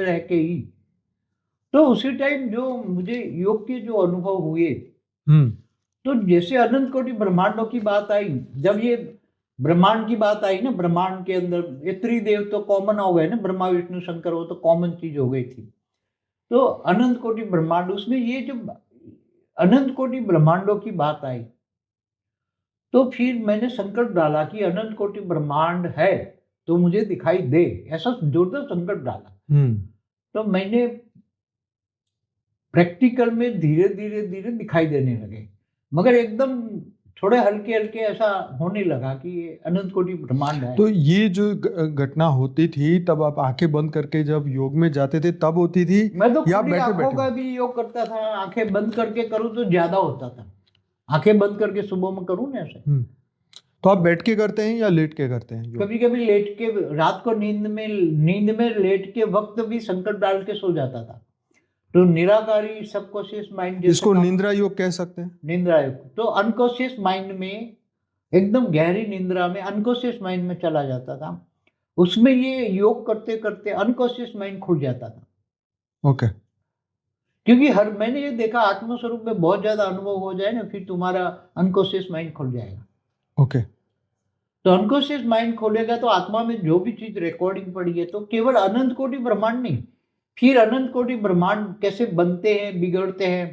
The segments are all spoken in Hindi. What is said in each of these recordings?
रह के ही। तो उसी टाइम जो मुझे योग के जो अनुभव हुए, तो जैसे अनंत कोटि ब्रह्मांडों की बात आई, जब ये ब्रह्मांड की बात आई ना, ब्रह्मांड के अंदर ये त्रिदेव तो कॉमन हो गए ना, ब्रह्मा विष्णु शंकर, वो तो कॉमन चीज हो गई थी। तो अनंत कोटि ब्रह्मांड, उसमें ये जो अनंत कोटि ब्रह्मांडों की बात आई, तो फिर मैंने संकल्प डाला कि अनंत कोटि ब्रह्मांड है तो मुझे दिखाई दे, ऐसा जोरदार संकल्प डाला। तो मैंने प्रैक्टिकल में धीरे धीरे धीरे दिखाई देने लगे, मगर एकदम थोड़े हल्के हल्के ऐसा होने लगा कि ये अनंत कोटि ब्रह्मांड है। तो ये जो घटना होती थी, तब आप आंखें बंद करके जब योग में जाते थे तब होती थी, मैं तो या खुली बैठे आंखों बैठे? का भी योग करता था, आंखें बंद करके करूँ तो ज्यादा होता था। आंखें बंद करके सुबह में करूँ ना ऐसे। तो आप बैठ के करते हैं या लेट के करते हैं योग? कभी कभी लेट के, रात को नींद में लेट के वक्त भी संकल्प डाल के सो जाता था। तो निराकारी सबकॉन्शियस माइंड, इसको निंद्रा योग कह सकते हैं। निंद्रा योग, तो अनकॉन्शियस माइंड में, एकदम गहरी निंद्रा में अनकॉन्शियस माइंड में चला जाता था। उसमें ये योग करते करते अनकॉन्शियस माइंड खुल जाता था। ओके। क्योंकि मैंने ये देखा, आत्मस्वरूप में बहुत ज्यादा अनुभव हो जाए ना, फिर तुम्हारा अनकॉन्शियस माइंड खुल जाएगा। ओके। तो अनकॉन्शियस माइंड खोलेगा तो आत्मा में जो भी चीज रिकॉर्डिंग पड़ी है, तो केवल अनंत कोटि ब्रह्मांड नहीं, फिर अनंत कोटि ब्रह्मांड कैसे बनते हैं, बिगड़ते हैं,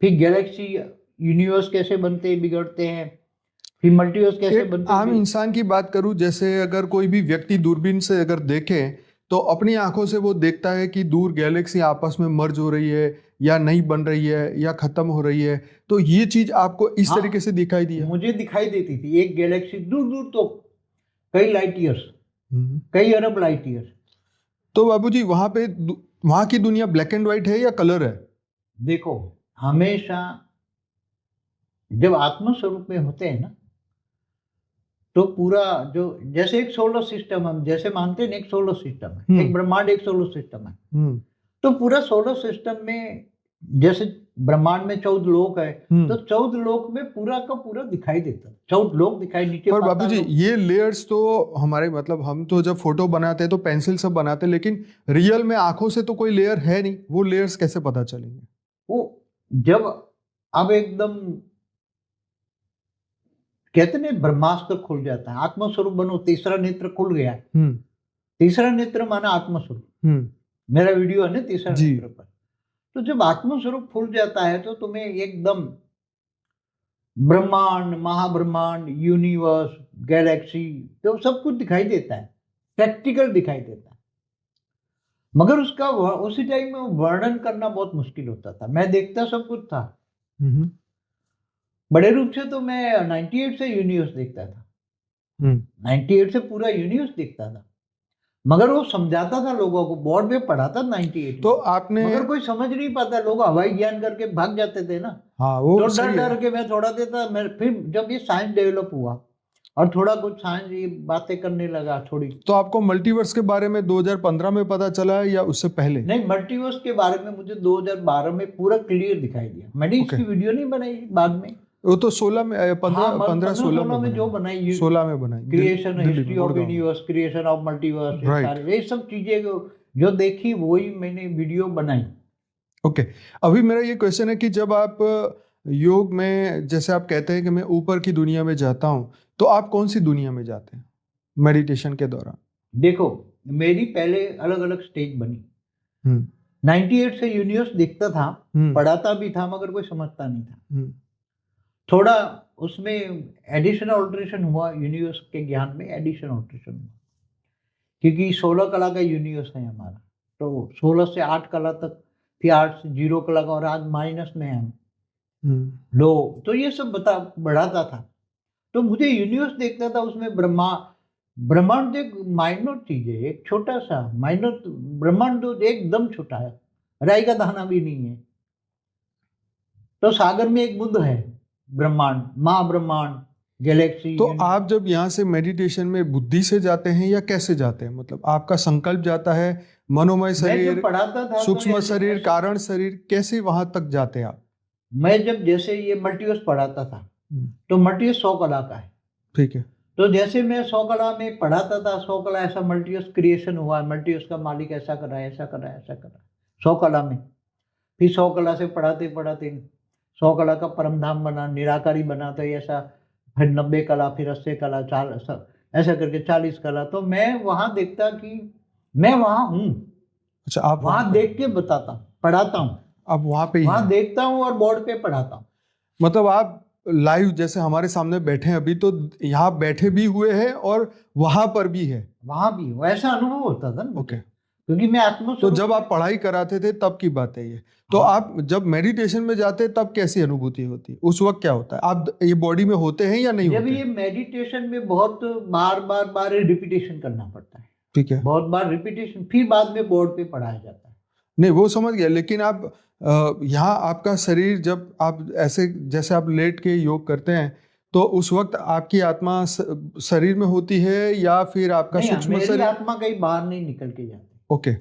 फिर गैलेक्सी यूनिवर्स कैसे बनते हैं, बिगड़ते हैं, फिर मल्टीवर्स कैसे बनते हैं। आम इंसान की बात करूं, जैसे अगर कोई भी व्यक्ति दूरबीन से अगर देखे तो अपनी आंखों से वो देखता है कि दूर गैलेक्सी आपस में मर्ज हो रही है या नहीं बन रही है या खत्म हो रही है। तो ये चीज आपको इस तरीके से दिखाई दिया? मुझे दिखाई देती थी एक गैलेक्सी दूर दूर, तो कई लाइट ईयर्स, कई अरब लाइट ईयर्स। तो बाबूजी वहां की दुनिया ब्लैक एंड व्हाइट है या कलर है? देखो, हमेशा जब आत्म स्वरूप में होते हैं ना, तो पूरा जो, जैसे एक सोलर सिस्टम हम जैसे मानते हैं, एक सोलर सिस्टम है, एक ब्रह्मांड एक सोलर सिस्टम है। तो पूरा सोलर सिस्टम में, जैसे ब्रह्मांड में 14 लोक है, तो 14 लोक में पूरा का पूरा दिखाई देता है, 14 लोक दिखाई, नीचे। पर बाबूजी ये लेयर्स तो हमारे, मतलब हम तो जब फोटो बनाते हैं तो पेंसिल से बनाते हैं, लेकिन रियल में आंखों से तो कोई लेयर है नहीं, वो लेयर्स कैसे पता चलेंगे? वो जब अब एकदम कहते हैं ब्रह्मास्त्र खुल जाता है, आत्मस्वरूप बनो, तीसरा नेत्र खुल गया। तीसरा नेत्र माना आत्मस्वरूप। मेरा वीडियो है ना तीसरा नेत्र पर। तो जब आत्मस्वरूप खुल जाता है तो तुम्हें एकदम ब्रह्मांड, महाब्रह्मांड, यूनिवर्स, गैलेक्सी, तो सब कुछ दिखाई देता है, प्रैक्टिकल दिखाई देता है। मगर उसका उसी टाइम में वर्णन करना बहुत मुश्किल होता था। मैं देखता सब कुछ था, बड़े रूप से तो मैं 98 से यूनिवर्स देखता था। 98 से पूरा यूनिवर्स देखता था, मगर वो समझाता था लोगों को, बोर्ड में पढ़ाता 98। तो आपने, मगर कोई समझ नहीं पाता, लोग हवाई ज्ञान करके भाग जाते थे ना। हाँ, वो तो डर डर के मैं थोड़ा देता। मैं फिर जब ये साइंस डेवलप हुआ और थोड़ा कुछ साइंस ये बातें करने लगा थोड़ी। तो आपको मल्टीवर्स के बारे में 2015 में पता चला है या उससे पहले? नहीं, मल्टीवर्स के बारे में मुझे 2012 में पूरा क्लियर दिखाई दिया। मैंने इसकी वीडियो नहीं बनाई बाद में, वो तो 16 में, 15-16 में जो बनाई, 16 में बनाई, creation, history of universe, creation of multiverse, ये सब चीजें जो देखी वही मैंने वीडियो बनाई। ओके। अभी मेरा ये क्वेश्चन है कि जब आप योग में, जैसे आप कहते हैं कि मैं ऊपर की दुनिया में जाता हूँ, तो आप कौन सी दुनिया में जाते हैं मेडिटेशन के दौरान? देखो, मेरी पहले अलग अलग स्टेज बनी। 98 से यूनिवर्स दिखता था, पढ़ाता भी था, मगर कोई समझता नहीं था। थोड़ा उसमें एडिशन ऑल्ट्रेशन हुआ, यूनिवर्स के ज्ञान में एडिशन ऑल्ट्रेशन हुआ, क्योंकि 16 कला का यूनिवर्स है हमारा। तो 16 से 8 कला तक, फिर 8 से 0 कला का, और आज माइनस में है लो। तो ये सब बढ़ाता था। तो मुझे यूनिवर्स देखता था, उसमें ब्रह्मांड एक माइनर चीज है, एक छोटा सा माइनर ब्रह्मांड, तो एकदम छोटा है, राई का दाना भी नहीं है। तो सागर में एक बुद्ध है, ब्रह्मांड, महाब्रह्मांड, गैलेक्सी। तो आप जब यहाँ से मेडिटेशन में बुद्धि से जाते हैं या कैसे जाते हैं? मतलब आपका संकल्प जाता है, मनोमय शरीर, सूक्ष्म शरीर, कारण शरीर, कैसे वहां तक जाते हैं आप? मैं जब जैसे ये मल्टीवर्स पढ़ाता था, तो मल्टीवर्स 100 कला का है, ठीक है। तो जैसे मैं 100 कला में पढ़ाता था, 100 कला ऐसा मल्टीवर्स क्रिएशन हुआ, मल्टीवर्स का मालिक ऐसा कर रहा है, ऐसा कर रहा है, ऐसा कर रहा है 100 कला में। फिर 100 कला से पढ़ाते पढ़ाते 100 कला का परम धाम बना, निराकारी बना, तो ऐसा फिर 90 कला, फिर 80 कला, ऐसा करके 40 कला। तो मैं वहां देखता कि मैं वहां हूँ। अच्छा, आप वहां देख के बताता हूँ, पढ़ाता हूँ। आप वहां पे वहां देखता हूँ और बोर्ड पे पढ़ाता हूँ। मतलब आप लाइव जैसे हमारे सामने बैठे हैं अभी, तो यहाँ बैठे भी हुए हैं और वहां पर भी है। वहां भी वैसा अनुभव होता था ना। ओके। क्योंकि मैं तो जब आप पढ़ाई कराते थे तब की बात है ये। तो आप जब मेडिटेशन में जाते तब कैसी अनुभूति होती है? उस वक्त क्या होता है? आप ये बॉडी में होते हैं या नहीं जब होते? ये मेडिटेशन में बहुत बार रिपीटेशन करना पड़ता है। ठीक है। बहुत बार रिपीटेशन, फिर बाद में बोर्ड पे पढ़ाया जाता है। नहीं, वो समझ गया, लेकिन आप यहाँ आपका शरीर जब आप ऐसे जैसे आप लेट के योग करते हैं, तो उस वक्त आपकी आत्मा शरीर में होती है या फिर आपका सूक्ष्म मेरी शरीर? आत्मा कहीं बाहर नहीं निकल के जाती। ओके,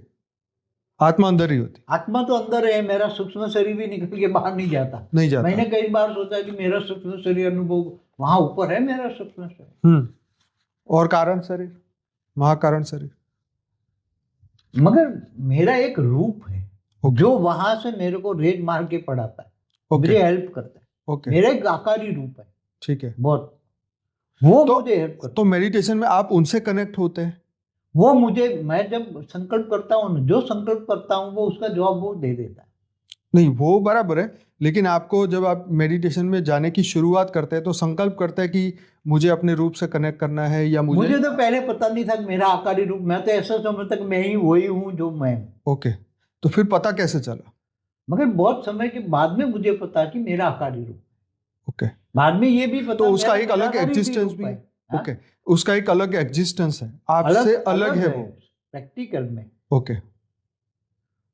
आत्मा अंदर ही होती। आत्मा तो अंदर है, मेरा सूक्ष्म शरीर भी निकल के बाहर नहीं जाता। नहीं जाता। मैंने कई बार सोचा कि मेरा सूक्ष्म शरीर अनुभव वहां ऊपर है, मेरा सूक्ष्म शरीर। और कारण शरीर, महाकारण शरीर, मगर मेरा एक रूप है जो वहां से मेरे को रेड मार के पढ़ाता है, मुझे हेल्प करता है। मेरा एक आकारी रूप है। ठीक है, बहुत वो तो, मुझे हेल्प करता। तो मेडिटेशन में आप उनसे कनेक्ट होते हैं? वो मुझे, मैं जब संकल्प करता हूँ, जो संकल्प करता हूँ वो उसका जवाब वो दे देता है। नहीं, वो बराबर है, लेकिन आपको जब आप मेडिटेशन में जाने की शुरुआत करते हैं तो संकल्प करते हैं कि मुझे अपने रूप से कनेक्ट करना है, या मुझे तो पहले पता नहीं था कि मेरा आकारी रूप, मैं तो ऐसा समझता कि मैं ही वही हूँ जो मैं हूँ। ओके, तो फिर पता कैसे चला? मगर बहुत समय के बाद में मुझे पता कि मेरा आकारी रूप। ओके, बाद में ये भी पता तो उसका एक अलग एग्जिस्टेंस भी है। ओके, उसका एक अलग एग्जिस्टेंस है, आपसे अलग है वो प्रैक्टिकल में। ओके,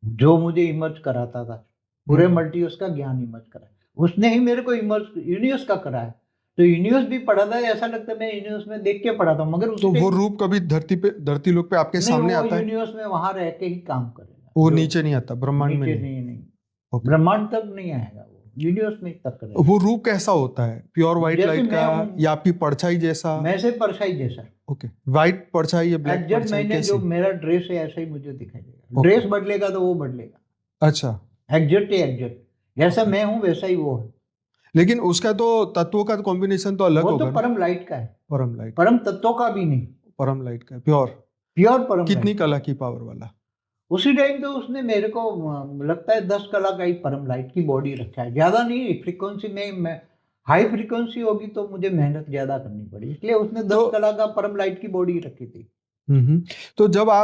जो मुझे इमर्ज कराता था, पूरे मल्टीवर्स का ज्ञान इमर्ज कराया, उसने ही मेरे को इमर्ज यूनिवर्स का कराया। तो यूनिवर्स भी पढ़ा था, ऐसा लगता है मैं यूनिवर्स में देख के पढ़ा था, मगर तो वो रूप कभी धरती लोक पे आपके सामने आता है? यूनिवर्स में वहां रह के ही काम करेगा, वो नीचे नहीं आता, ब्रह्मांड में नहीं। ब्रह्मांड तक नहीं आएगा, वो यूनिवर्स में तक करेगा। वो रूप कैसा होता है? प्योर व्हाइट लाइट का या आपकी परछाई जैसा? मैं से परछाई जैसा। ओके, व्हाइट परछाई या ब्लैक परछाई? मैंने जो मेरा ड्रेस है ऐसा ही मुझे दिखाई देगा। ड्रेस बदलेगा तो वो बदलेगा। अच्छा, एग्जैक्ट जैसा मैं हूँ वैसा ही वो है। लेकिन उसका तो तत्वों का कॉम्बिनेशन तो अलग होगा। वो तो परम लाइट का है। परम तत्वों का भी नहीं, परम लाइट का, प्योर परम। कितनी कला की पावर वाला? उसी टाइम तो उसने मेरे को लगता है 10 कला का ही परम लाइट की बॉडी रखा है, ज्यादा नहीं। फ्रीक्वेंसी में हाई फ्रीक्वेंसी होगी तो मुझे मेहनत ज्यादा करनी पड़ी, इसलिए उसने 10 कला का परम लाइट की बॉडी रखी थी। तो जब आप